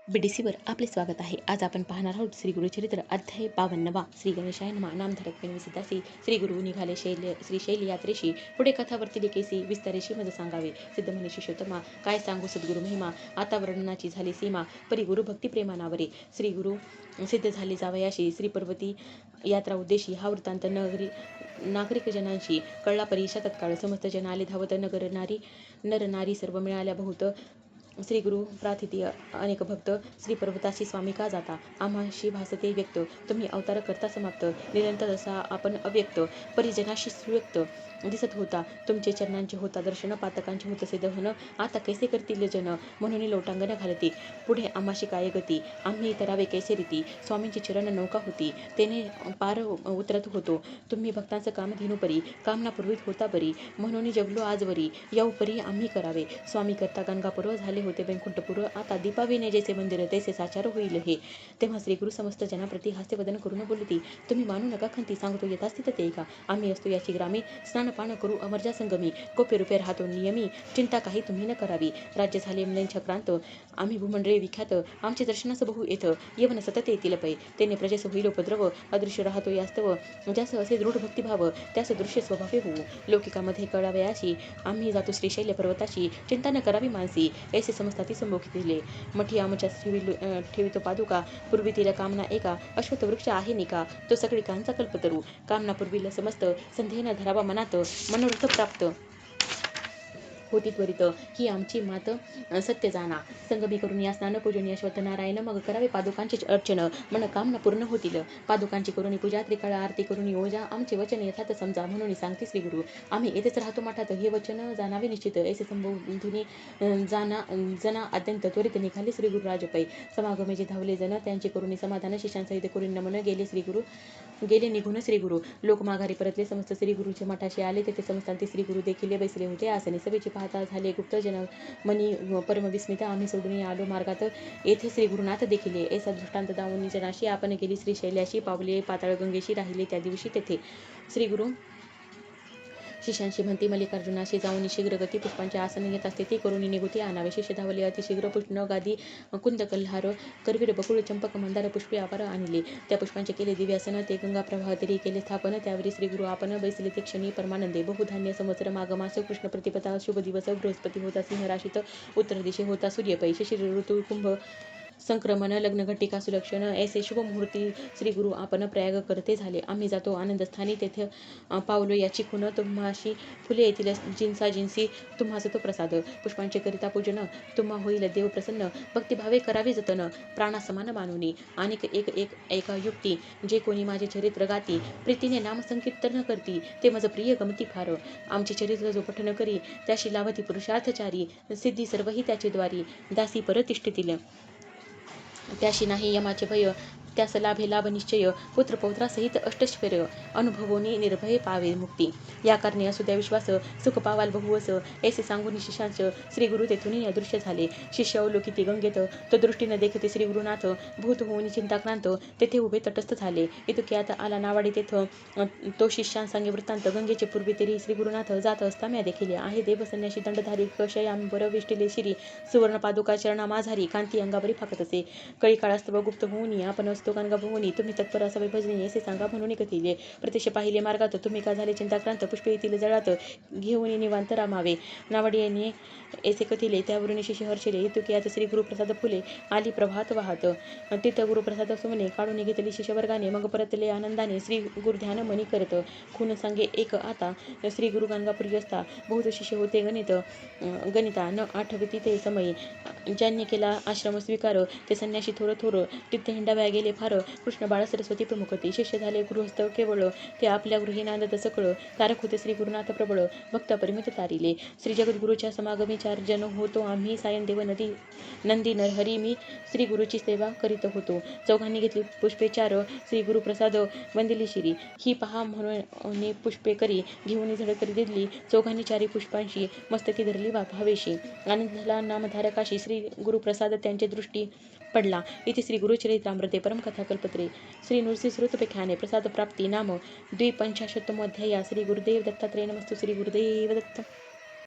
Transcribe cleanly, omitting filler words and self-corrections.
BDCवर आपले स्वागत आहे. आज आपण पाहणार आहोत श्री गुरुचरित्र अध्याय 52. श्री गणेशाय नमः. नामधारक विनविसिद्धासी श्री गुरु निघाले श्रीशैल यात्रेशी. पुढे कथा वर्तिली केसी विस्तारेशी मज सांगावे. सिद्ध म्हणे शिष्योत्तमा, काय सांगू सद्गुरु महिमा. आता वर्णनाची झाली सीमा. परी गुरु भक्ती प्रेमानावरे. श्री गुरु सिद्ध झाले जावयाशी. श्री पर्वती यात्रा उद्देशी. हा वृत्तांत नागरिक जनांशी कळला परी. तत्काळ समस्त जन आले धावत. नर नारी सर्व मिळाल्या बहुत. श्री गुरु प्रार्थिती अनेक भक्त. श्री पर्वताशी स्वामी का जाता. आम्हाशी भासते व्यक्त. तुम्ही अवतार करता समाप्त. निरंतर असा आपण अव्यक्त. परिजनाशी सुव्यक्त दिसत होता. तुमचे चरणांचे होता दर्शन. पातकांचे होतसे दहन. आता कैसे करतील जन. म्हणून लोटांगण घालती. पुढे आम्हाशी काय गती. आम्ही तरावे कैसे रीती. स्वामींची चरण नौका होती. तेने पार उतरत होतो. तुम्ही भक्तांचं काम धेनू परी. कामना पूर्वीत होता बरी. म्हणून जगलो आजवरी. येऊ परी आम्ही करावे. स्वामी करता गंगापूर्व झाले होते वैकुंठपूर्व. आता दीपाविने जैसे मंदिर तैसे साचार होईल हे. तेव्हा श्रीगुरु समस्त जनाप्रती हास्यवदन करून बोलती. तुम्ही मानू नका खंती. सांगतो यथास्थित ते का. आम्ही असतो याची ग्रामी. स्नानपान करू अमरजा संगमी. कोपे रुपे राहतो नियमी. चिंता काही तुम्ही न करावी. राज्य झाले म्लेच्छक्रांत. आम्ही भूमंडळे विख्यात. आमचे दर्शनास बहु येत. यवन सतत येतील पै. तेने प्रजेस होईल उपद्रव. अदृश्य राहतो यास्तव. ज्यास असे दृढ भक्तिभाव. त्यास दृश्य स्वभावे होऊ. लौकिकामध्ये कळावयाशी. आम्ही जातो श्रीशैल्य पर्वताशी. चिंता न करावी मानसी. ऐसे समजताती संबोधिले. मठी आमच्या ठेवितो पादुका. पूर्वी तिला कामना एका. अश्वत्थ वृक्ष आहे निका. तो सगळिकांचा कल्पतरू. कामना पूर्वीला समस्त. संध्येन धरावा मनात. मनोरथ प्राप्त होती त्वरित. ही आमची मात सत्य जाणा. संगमी करून या स्नान पूजनी अश्वत्थ नारायण. मग करावे पादुकांचे अर्चन. मन कामना पूर्ण होतील. पादुकांची करुणी पूजा त्रिकाळ आरती करून ओजा. आमचे वचन यथार्थ समजा. म्हणून सांगते श्री गुरु. आम्ही येथेच राहतो मठात. हे वचन जाणावे निश्चित. ऐसे संबोधुनी जना अत्यंत त्वरित निघाले श्री गुरु राजपै. समागमे जे धावले जन. त्यांचे करुणी समाधान. शिष्यांसहित करून नमन. गेले निघून श्री गुरु. लोक माघारी परतले. समस्त श्री गुरुच्या मठाशी आले. तेथे समजतांती श्री गुरु देखील बसले होते आसने. सभेचे पाहता झाले गुप्त जन मनी परमविस्मित. आम्ही सोडून आलो मार्गात. येथे श्री गुरुनाथ देखिले. ऐसा दृष्टांत दावून जनाशी. आपण गेली श्रीशैल्याशी. पावले पाताळ गंगेशी. राहिले त्या दिवशी तेथे. श्री गुरु शिष्यांशी म्हणती मल्लिकार्जुनाशी जाऊन शीघ्र गती. पुष्पांचे आसन घेत असते ती करून निघुती आणावे. शिष्य धावले अतिशीघ्र. पुष्ण गादी कुंद कल्हार करवीर बकुळ चंपक मंदार पुष्पे अपार आणले. त्या पुष्पांचे केले दिव्यासन. ते गंगा प्रवाहतरी केले स्थापन. त्यावरी श्री गुरु आपण बैसले ते क्षणी परमानंदे. बहुधान्य संवत्सर माघमास कृष्ण प्रतिपदा शुभ दिवस. बृहस्पती होता सिंह राशीत. उत्तर दिशे होता सूर्यपै. शिशिर ऋतू कुंभ संक्रमण. लग्न घटिका सुलक्षण. ऐसे शुभ मुहूर्ती श्री गुरु आपण प्रयाग करते झाले. आम्ही जातो आनंदस्थानी. तेथे पावलो याची खुण. तुम्हाशी फुले येतील जिन्सा जिन्सी. तुम्हास तो प्रसाद. पुष्पांचे करिता पूजन. तुम्हा होईल देव प्रसन्न. भक्तिभावे करावे जतन. प्राणासमान मानुनी. अनेक एका युक्ती. जे कोणी माझे चरित्र गाती. प्रीतीने नाम संकीर्तन करती. ते मज प्रिय गमती फार. आमचे चरित्र जो पठन करी. त्याशी लाभती पुरुषार्थचारी. सिद्धी सर्वही त्याचे द्वारी. दासी परतिष्ठतील. त्याशी नाही यमाचे भय. त्यास लाभे लाभ निश्चय. पुत्र पौत्रासहित अष्टैश्वर्य. अनुभवोनी निर्भय पावे मुक्ती. या कारणे असू द्या विश्वास. सुख पावाल बहुवस. ऐसे सांगून शिष्यांश श्री गुरु तेथून अदृश्य झाले. शिष्य अवलोकिती गंगेत. तो दृष्टीने देखते श्री गुरुनाथ. भूत होऊन चिंताक्रांत. तेथे उभे तटस्थ झाले. इतक्यात आला नावाडी तेथ. तो शिष्यांसांगे वृत्तांत. गंगेचे पूर्वी तरी श्री गुरुनाथ जात असता म्या देखिले. आहे देव संन्याशी दंडधारी. कशयांबर विष्टिले शिरी. सुवर्ण पादुका चरणा माझारी. कांती अंगावरी फाकत असे. कळी काळास्तव गुप्त होऊनी. आपण असतो गंगा भुवनी. तुम्ही तत्पर असावे भजनी. असे सांगा म्हणून कथिले. प्रत्यक्ष पाहिले मार्गात. तुम्ही का झाले चिंताक्रांत. पुष्पे येथील जळात. घेऊन निवांत रामावे. नावाडियाने ऐसे कथिले. त्यावरून शिष्य हर्षिले. इतुक्यात श्री गुरुप्रसाद फुले आली प्रभात वाहत. तीर्थ गुरुप्रसाद सुमने काढून घेतली शिष्यवर्गाने. मग परतले आनंदाने. श्री गुरुध्यान मनी करत. खून सांगे एक आता. श्री गुरु गाणगापुरी असता. बहुत शिष्य होते गणिता न आठवती ते समयी. ज्यांनी केला आश्रम स्वीकार. ते संन्यासी थोर तीर्थ हिंडाव्या गेले फार. कृष्ण बाळ सरस्वती प्रमुखती. शिष्य झाले गृहस्थ केवळ. ते आपल्या गृही नांदत सकळ. तारक होते श्री गुरुनाथ प्रबळ. भक्त परिमित तारिले. श्री जगद्गुरुच्या समागमी 4 जन होतो आम्ही. सायनदेव नंदी नरहरी. मी श्री गुरुची सेवा करीत होतो. चौघांनी घेतली पुष्पे 4. श्री गुरुप्रसाद वंदिली शिरी. ही पहा म्हणून पुष्पे करी. घेऊन झडकरी दिली. चौघांनी 4 पुष्पांशी. मस्तकी धरली भावेशी. आनंद झाला नामधारकाशी. श्री गुरुप्रसाद त्यांचे दृष्टी पडला. इथे श्री गुरुचरित्रामृते परमकथा कल्पत्रे. श्री नृसिंहसुतोपाख्याने प्रसाद प्राप्ती नाम 255 श्री गुरुदेव दत्तात्रेय नमस्तु. श्री गुरुदेव दत्त.